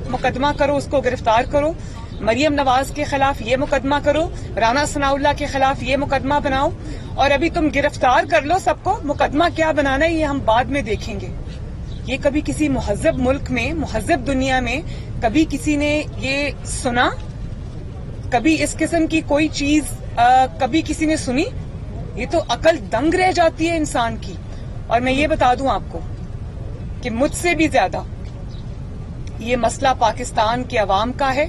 मुकदमा करो, उसको गिरफ्तार करो, मरियम नवाज के खिलाफ ये मुकदमा करो, राना सनाउल्लाह के खिलाफ ये मुकदमा बनाओ, और अभी तुम गिरफ्तार कर लो सबको, मुकदमा क्या बनाना है ये हम बाद में देखेंगे। ये कभी किसी मुहज्जब मुल्क में, मुहज्जब दुनिया में कभी किसी ने ये सुना? कभी इस किस्म की कोई चीज कभी किसी ने सुनी? ये तो अकल दंग रह जाती है इंसान की। और मैं ये बता दूं आपको कि मुझसे भी ज्यादा ये मसला पाकिस्तान के अवाम का है।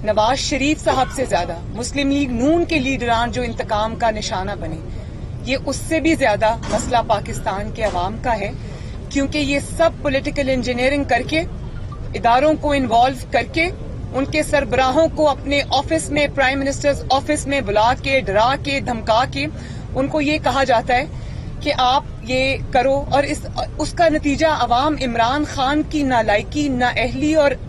नवाज शरीफ साहब से ज्यादा मुस्लिम लीग नून के लीडरान जो इंतकाम का निशाना बने, ये उससे भी ज्यादा मसला पाकिस्तान के अवाम का है, क्योंकि ये सब पॉलिटिकल इंजीनियरिंग करके, इदारों को इन्वॉल्व करके, उनके सरबराहों को अपने ऑफिस में, प्राइम मिनिस्टर्स ऑफिस में बुला के, डरा के, धमका के उनको ये कहा जाता है कि आप ये करो, और उसका नतीजा अवाम इमरान खान की नालायकी, नाअहली और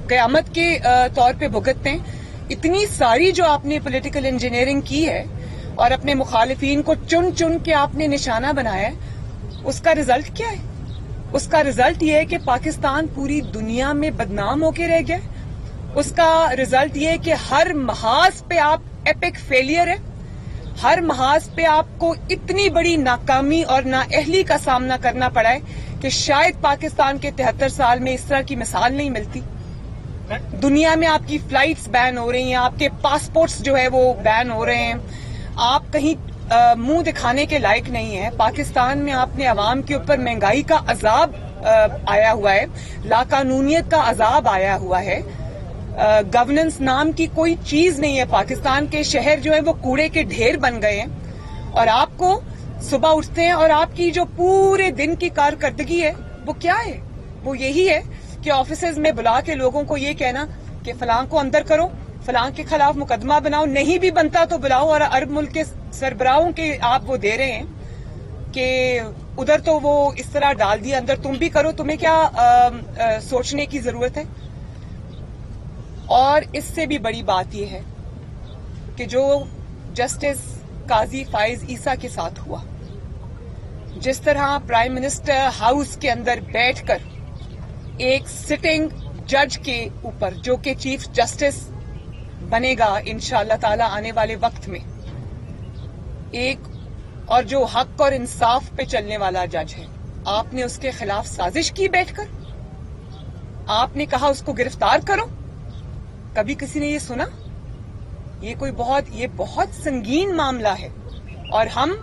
कयामत के तौर पे भुगतते हैं। इतनी सारी जो आपने पॉलिटिकल इंजीनियरिंग की है और अपने मुखालिफिन को चुन चुन के आपने निशाना बनाया है, उसका रिजल्ट क्या है? उसका रिजल्ट ये है कि पाकिस्तान पूरी दुनिया में बदनाम होके रह गया। उसका रिजल्ट ये है कि हर महाज पे आप एपिक फेलियर है, हर महाज पे आपको इतनी बड़ी नाकामी और नाअहली का सामना करना पड़ा है कि शायद पाकिस्तान के 73 साल में इस तरह की मिसाल नहीं मिलती। दुनिया में आपकी फ्लाइट्स बैन हो रही हैं, आपके पासपोर्ट्स जो है वो बैन हो रहे हैं, आप कहीं मुंह दिखाने के लायक नहीं है। पाकिस्तान में आपने अवाम के ऊपर महंगाई का अजाब आया हुआ है, लाकानूनियत का अजाब आया हुआ है, गवर्नेंस नाम की कोई चीज नहीं है। पाकिस्तान के शहर जो है वो कूड़े के ढेर बन गए हैं, और आपको सुबह उठते हैं और आपकी जो पूरे दिन की कारकर्दगी है वो क्या है? वो यही है कि ऑफिसेज में बुला के लोगों को ये कहना कि फलां को अंदर करो, फलां के खिलाफ मुकदमा बनाओ, नहीं भी बनता तो बुलाओ। और अरब मुल्क के सरबराहों के आप वो दे रहे हैं कि उधर तो वो इस तरह डाल दिया, अंदर तुम भी करो, तुम्हें क्या सोचने की जरूरत है? और इससे भी बड़ी बात यह है कि जो जस्टिस काजी फाइज ईसा के साथ हुआ, जिस तरह प्राइम मिनिस्टर हाउस के अंदर बैठकर एक सिटिंग जज के ऊपर, जो कि चीफ जस्टिस बनेगा इंशाअल्लाह ताला आने वाले वक्त में, एक और जो हक और इंसाफ पे चलने वाला जज है, आपने उसके खिलाफ साजिश की बैठकर, आपने कहा उसको गिरफ्तार करो। कभी किसी ने ये सुना? ये बहुत संगीन मामला है और हम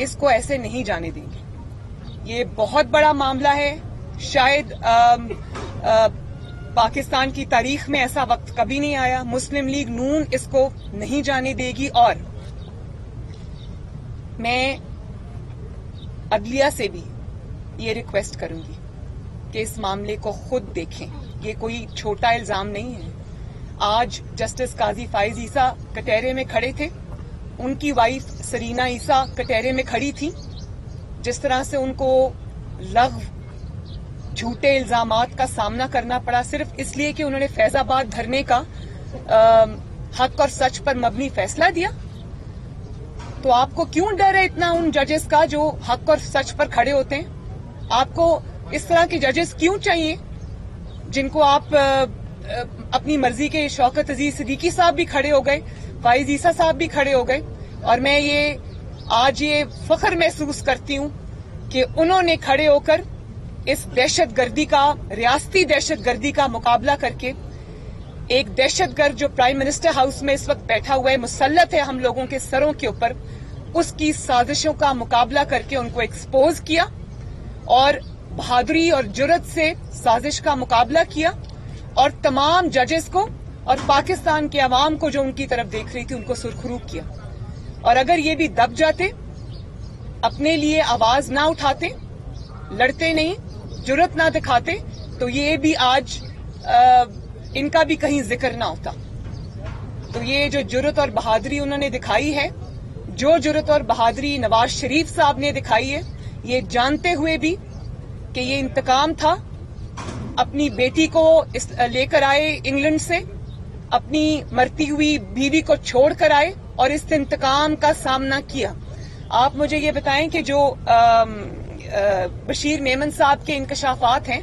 इसको ऐसे नहीं जाने देंगे। ये बहुत बड़ा मामला है। शायद पाकिस्तान की तारीख में ऐसा वक्त कभी नहीं आया। मुस्लिम लीग नून इसको नहीं जाने देगी, और मैं अदलिया से भी ये रिक्वेस्ट करूंगी कि इस मामले को खुद देखें। ये कोई छोटा इल्जाम नहीं है। आज जस्टिस काजी फाइज ईसा कटहरे में खड़े थे, उनकी वाइफ सरीना ईसा कटहरे में खड़ी थी। जिस तरह से उनको झूठे इल्जामात का सामना करना पड़ा सिर्फ इसलिए कि उन्होंने फैजाबाद धरने का हक और सच पर मबनी फैसला दिया, तो आपको क्यों डर है इतना उन जजेस का जो हक और सच पर खड़े होते हैं? आपको इस तरह के जजेस क्यों चाहिए जिनको आप अपनी मर्जी के? शौकत अजीज सिद्दीकी साहब भी खड़े हो गए, फाइज ईसा साहब भी खड़े हो गए, और मैं आज ये फख्र महसूस करती हूं कि उन्होंने खड़े होकर इस दहशतगर्दी का, रियासती दहशतगर्दी का मुकाबला करके, एक दहशतगर्द जो प्राइम मिनिस्टर हाउस में इस वक्त बैठा हुआ है, मुसल्लत है हम लोगों के सरों के ऊपर, उसकी साजिशों का मुकाबला करके उनको एक्सपोज किया और बहादुरी और जुर्रत से साजिश का मुकाबला किया, और तमाम जजेस को और पाकिस्तान के अवाम को जो उनकी तरफ देख रही थी उनको सुरखरू किया। और अगर ये भी दब जाते, अपने लिए आवाज ना उठाते, लड़ते नहीं, जुर्रत ना दिखाते, तो ये भी आज इनका भी कहीं जिक्र ना होता। तो ये जो जुर्रत और बहादुरी उन्होंने दिखाई है, जो जुर्रत और बहादुरी नवाज शरीफ साहब ने दिखाई है, ये जानते हुए भी कि ये इंतकाम था, अपनी बेटी को लेकर आए इंग्लैंड से, अपनी मरती हुई बीवी को छोड़कर आए और इस इंतकाम का सामना किया। आप मुझे ये बताएं कि जो बशीर मेमन साहब के इंकशाफात हैं,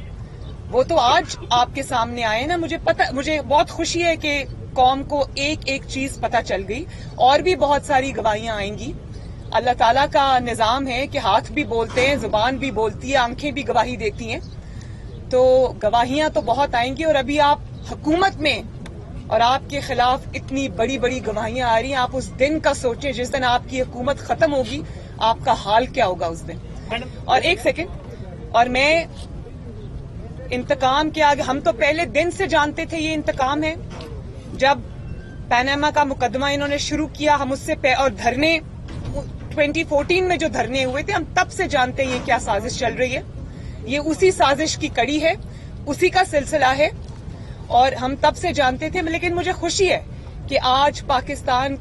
وہ تو آج آپ کے سامنے آئے نا. مجھے بہت خوشی ہے کہ قوم کو ایک ایک چیز پتہ چل گئی, اور بھی بہت ساری گواہیاں آئیں گی. اللہ تعالیٰ کا نظام ہے کہ ہاتھ بھی بولتے ہیں, زبان بھی بولتی ہے, آنکھیں بھی گواہی دیتی ہیں. تو گواہیاں تو بہت آئیں گی, اور ابھی آپ حکومت میں اور آپ کے خلاف اتنی بڑی بڑی گواہیاں آ رہی ہیں. آپ اس دن کا سوچیں جس دن آپ کی حکومت ختم ہوگی, آپ کا حال کیا ہوگا اس دن. اور ایک سیکنڈ, اور میں انتقام کے آگے, ہم تو پہلے دن سے جانتے تھے یہ انتقام ہے. جب پاناما کا مقدمہ انہوں نے شروع کیا, ہم اس سے اور دھرنے 2014 میں جو دھرنے ہوئے تھے, ہم تب سے جانتے ہیں یہ کیا سازش چل رہی ہے. یہ اسی سازش کی کڑی ہے, اسی کا سلسلہ ہے, اور ہم تب سے جانتے تھے. لیکن مجھے خوشی ہے کہ آج پاکستان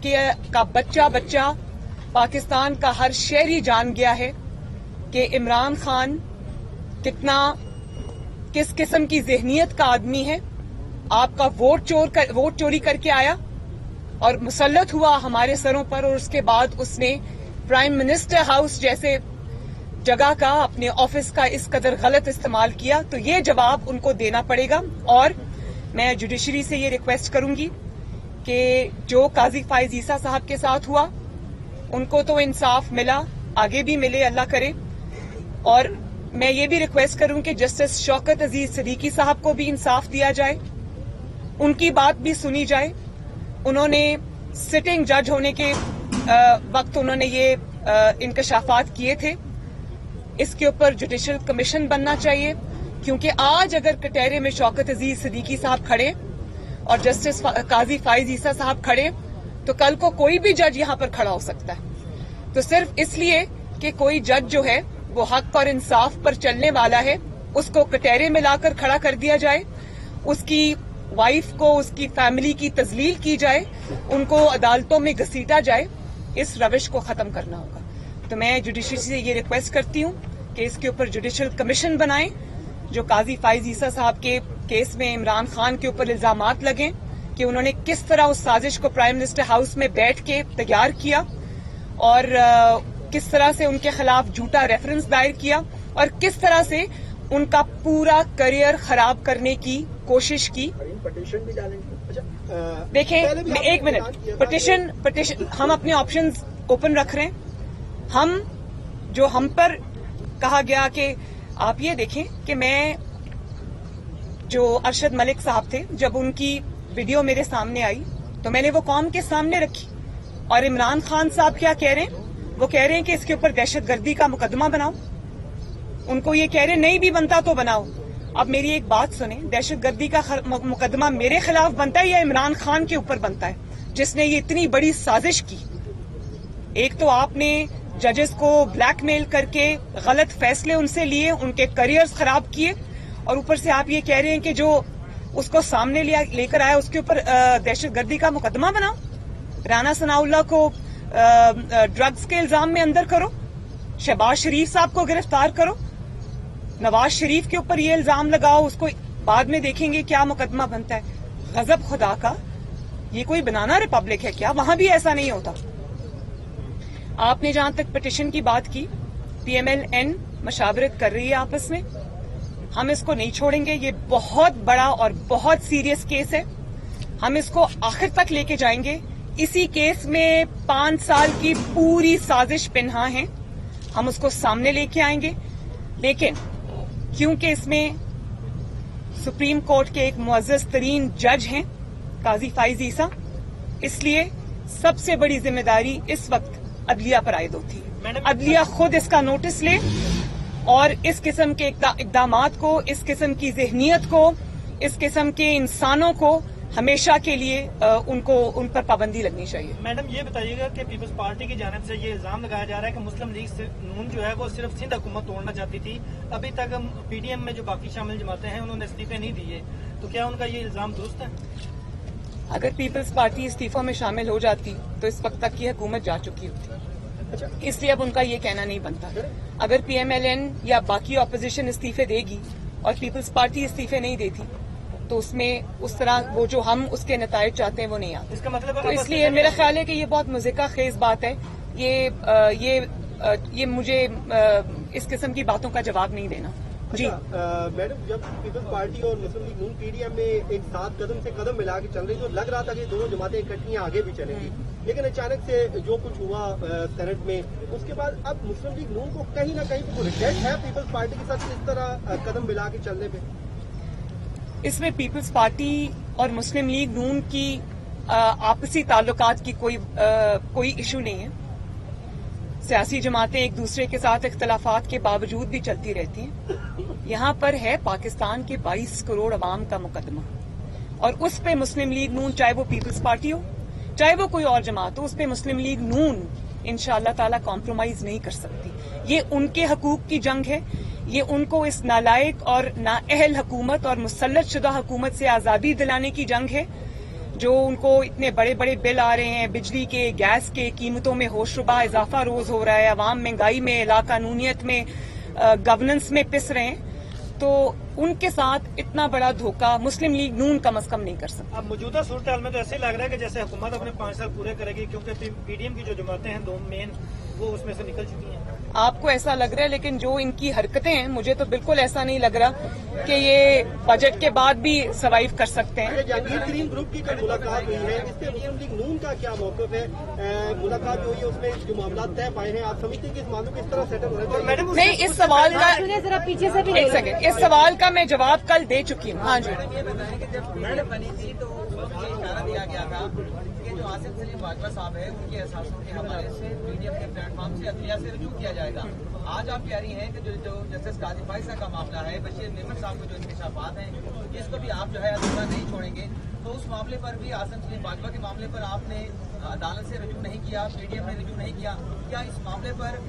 کا بچہ پاکستان کا ہر شہری جان گیا ہے کہ عمران خان کس قسم کی ذہنیت کا آدمی ہے. آپ کا ووٹ چوری کر کے آیا اور مسلط ہوا ہمارے سروں پر, اور اس کے بعد اس نے پرائم منسٹر ہاؤس جیسے جگہ کا, اپنے آفس کا اس قدر غلط استعمال کیا. تو یہ جواب ان کو دینا پڑے گا. اور میں جوڈیشری سے یہ ریکویسٹ کروں گی کہ جو قاضی فائز عیسیٰ صاحب کے ساتھ ہوا, ان کو تو انصاف ملا, آگے بھی ملے, اللہ کرے. اور میں یہ بھی ریکویسٹ کروں کہ جسٹس شوکت عزیز صدیقی صاحب کو بھی انصاف دیا جائے, ان کی بات بھی سنی جائے. انہوں نے سٹنگ جج ہونے کے وقت انہوں نے یہ انکشافات کیے تھے. اس کے اوپر جوڈیشل کمیشن بننا چاہیے, کیونکہ آج اگر کٹہرے میں شوکت عزیز صدیقی صاحب کھڑے اور جسٹس قاضی فائز عیسیٰ صاحب کھڑے, تو کل کو کوئی بھی جج یہاں پر کھڑا ہو سکتا ہے. تو صرف اس لیے کہ کوئی جج جو ہے وہ حق اور انصاف پر چلنے والا ہے, اس کو کٹہرے میں لا کر کھڑا کر دیا جائے, اس کی وائف کو, اس کی فیملی کی تذلیل کی جائے, ان کو عدالتوں میں گھسیٹا جائے. اس روش کو ختم کرنا ہوگا. تو میں جوڈیشری سے یہ ریکویسٹ کرتی ہوں کہ اس کے اوپر جوڈیشل کمیشن بنائیں. جو قاضی فائز عیسیٰ صاحب کے کیس میں عمران خان کے اوپر الزامات لگیں کہ انہوں نے کس طرح اس سازش کو پرائم منسٹر ہاؤس میں بیٹھ کے تیار کیا, اور کس طرح سے ان کے خلاف جھوٹا ریفرنس دائر کیا, اور کس طرح سے ان کا پورا کریئر خراب کرنے کی کوشش کی. دیکھیں, ایک منٹ, پٹیشن ہم اپنے آپشنز اوپن رکھ رہے ہیں. ہم پر کہا گیا کہ آپ یہ دیکھیں کہ میں جو ارشد ملک صاحب تھے, جب ان کی ویڈیو میرے سامنے آئی تو میں نے وہ قوم کے سامنے رکھی. اور عمران خان صاحب کیا کہہ رہے ہیں, وہ کہہ رہے ہیں کہ اس کے اوپر دہشت گردی کا مقدمہ بناؤ. ان کو یہ کہہ رہے ہیں نہیں بھی بنتا تو بناؤ. اب میری ایک بات سنیں, دہشت گردی کا مقدمہ میرے خلاف بنتا ہے یا عمران خان کے اوپر بنتا ہے, جس نے یہ اتنی بڑی سازش کی. ایک تو آپ نے ججز کو بلیک میل کر کے غلط فیصلے ان سے لیے, ان کے کریئرز خراب کیے, اور اوپر سے آپ یہ کہہ رہے ہیں کہ جو اس کو سامنے لے کر آیا اس کے اوپر دہشت گردی کا مقدمہ بناؤ. رانا ثناء اللہ کو ڈرگز کے الزام میں اندر کرو, شہباز شریف صاحب کو گرفتار کرو, نواز شریف کے اوپر یہ الزام لگاؤ, اس کو بعد میں دیکھیں گے کیا مقدمہ بنتا ہے. غضب خدا کا, یہ کوئی بنانا ریپبلک ہے کیا؟ وہاں بھی ایسا نہیں ہوتا. آپ نے جہاں تک پٹیشن کی بات کی, پی ایم ایل این مشاورت کر رہی ہے آپس میں, ہم اس کو نہیں چھوڑیں گے. یہ بہت بڑا اور بہت سیریس کیس ہے, ہم اس کو آخر تک لے کے جائیں گے. اسی کیس میں 5 سال کی پوری سازش پنہاں ہے, ہم اس کو سامنے لے کے آئیں گے. لیکن کیونکہ اس میں سپریم کورٹ کے ایک معزز ترین جج ہیں قاضی فائز عیسیٰ, اس لیے سب سے بڑی ذمہ داری اس وقت عدلیہ پر عائد ہوتی ہے. عدلیہ خود اس کا نوٹس لے اور اس قسم کے اقدامات کو, اس قسم کی ذہنیت کو, اس قسم کے انسانوں کو ہمیشہ کے لیے ان پر پابندی لگنی چاہیے. میڈم یہ بتائیے گا کہ پیپلز پارٹی کی جانب سے یہ الزام لگایا جا رہا ہے کہ مسلم لیگ نون جو ہے وہ صرف سندھ حکومت توڑنا چاہتی تھی, ابھی تک پی ڈی ایم میں جو باقی شامل جماعتیں ہیں انہوں نے استعفے نہیں دیے, تو کیا ان کا یہ الزام درست ہے؟ اگر پیپلز پارٹی استعفوں میں شامل ہو جاتی تو اس وقت تک کی حکومت جا چکی ہوتی, اس لیے اب ان کا یہ کہنا نہیں بنتا. اگر پی ایم ایل این یا باقی اپوزیشن استعفے دے گی اور پیپلز پارٹی استعفے نہیں دیتی تو اس میں اس طرح وہ جو ہم اس کے نتائج چاہتے ہیں وہ نہیں آتے. اس کا مطلب تو اس لیے میرا خیال ہے کہ یہ بہت مضحکہ خیز بات ہے. یہ مجھے اس قسم کی باتوں کا جواب نہیں دینا. جی मैडम, जब पीपल्स पार्टी और मुस्लिम लीग नून पीडीएम में एक साथ कदम से कदम मिला के चल रही तो लग रहा था कि दोनों जमातें इकट्ठी आगे भी चलेंगी, लेकिन अचानक से जो कुछ हुआ सेनेट में, उसके बाद अब मुस्लिम लीग नून को कहीं ना कहीं तो रिग्रेट है पीपल्स पार्टी के साथ इस तरह कदम मिला के चलने पे। इसमें पीपल्स पार्टी और मुस्लिम लीग नून की आपसी ताल्लुकात की कोई इशू नहीं है। सियासी जमातें एक दूसरे के साथ इख्तलाफात के बावजूद भी चलती रहती हैं। यहाँ पर है पाकिस्तान के 22 करोड़ अवाम का मुकदमा, और उस पे मुस्लिम लीग नून, चाहे वो पीपल्स पार्टी हो चाहे वो कोई और जमात हो, उस पे मुस्लिम लीग नून इंशाअल्लाह ताला कॉम्प्रोमाइज नहीं कर सकती। ये उनके हकूक की जंग है, ये उनको इस नालायक और नाअहल हुकूमत और मुसल्लत शुदा हुकूमत से आजादी दिलाने की जंग है। जो उनको इतने बड़े बड़े बिल आ रहे हैं, बिजली के, गैस के, कीमतों में होशरुबा इजाफा रोज हो रहा है, अवाम महंगाई में, लाकानूनियत में, गवर्नेंस में पिस रहे हैं, तो उनके साथ इतना बड़ा धोखा मुस्लिम लीग नून कम अज कम नहीं कर सकता। अब मौजूदा सूरत हाल में तो ऐसे ही लग रहा है कि जैसे हुकूमत अपने 5 साल पूरे करेगी, क्योंकि पीडीएम की जो जमातें हैं दो मेन, वो उसमें से निकल चुकी हैं। आपको ऐसा लग रहा है, लेकिन जो इनकी हरकतें हैं, मुझे तो बिल्कुल ऐसा नहीं लग रहा कि ये बजट के बाद भी सर्वाइव कर सकते हैं। जहांगीर तरीन ग्रुप की कल मुलाकात हुई है, इससे मुस्लिम लीग नून का क्या मौक़िफ़ है? मुलाकात जो हुई है उसमें जो मामला तय पाए हैं, आप समझते हैं कि इस मामले को इस तरह सेटल होना चाहिए? नहीं, इस सवाल का जरा पीछे से भी एक सेकंड, इस सवाल का मैं जवाब कल दे चुकी हूँ। हाँ जी, मैडम बनी थी तो उसमें इशारा दिया गया था कि जो आसिफ सलीम बाजवा साहब है उनके एहसासों के हवाले से पीडीएम के प्लेटफॉर्म से अदलिया से रजू किया जाएगा। आज आप कह रही हैं कि जो जस्टिस काजी फाइसा का मामला है, बशीर नेमत साहब के जो इंकशाफात हैं, इसको भी आप जो है अधूरा नहीं छोड़ेंगे, तो उस मामले पर भी आसिफ सलीम बाजवा के मामले पर आपने अदालत से रजू नहीं किया, पीडीएम ने रजू नहीं किया। क्या इस मामले पर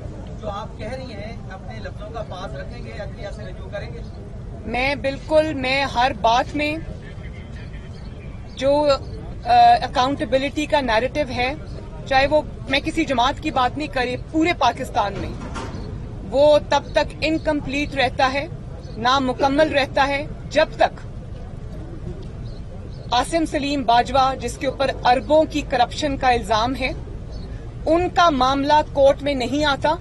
जो आप कह रही हैं अपने लफ्जों का पास रखेंगे, अदलिया से रजू करेंगे? मैं हर बात में जो अकाउंटेबिलिटी का नैरेटिव है, चाहे वो मैं किसी जमात की बात नहीं करी, पूरे पाकिस्तान में वो तब तक इनकम्प्लीट रहता है, नामुकम्मल रहता है, जब तक आसिम सलीम बाजवा, जिसके ऊपर अरबों की करप्शन का इल्जाम है, उनका मामला कोर्ट में नहीं आता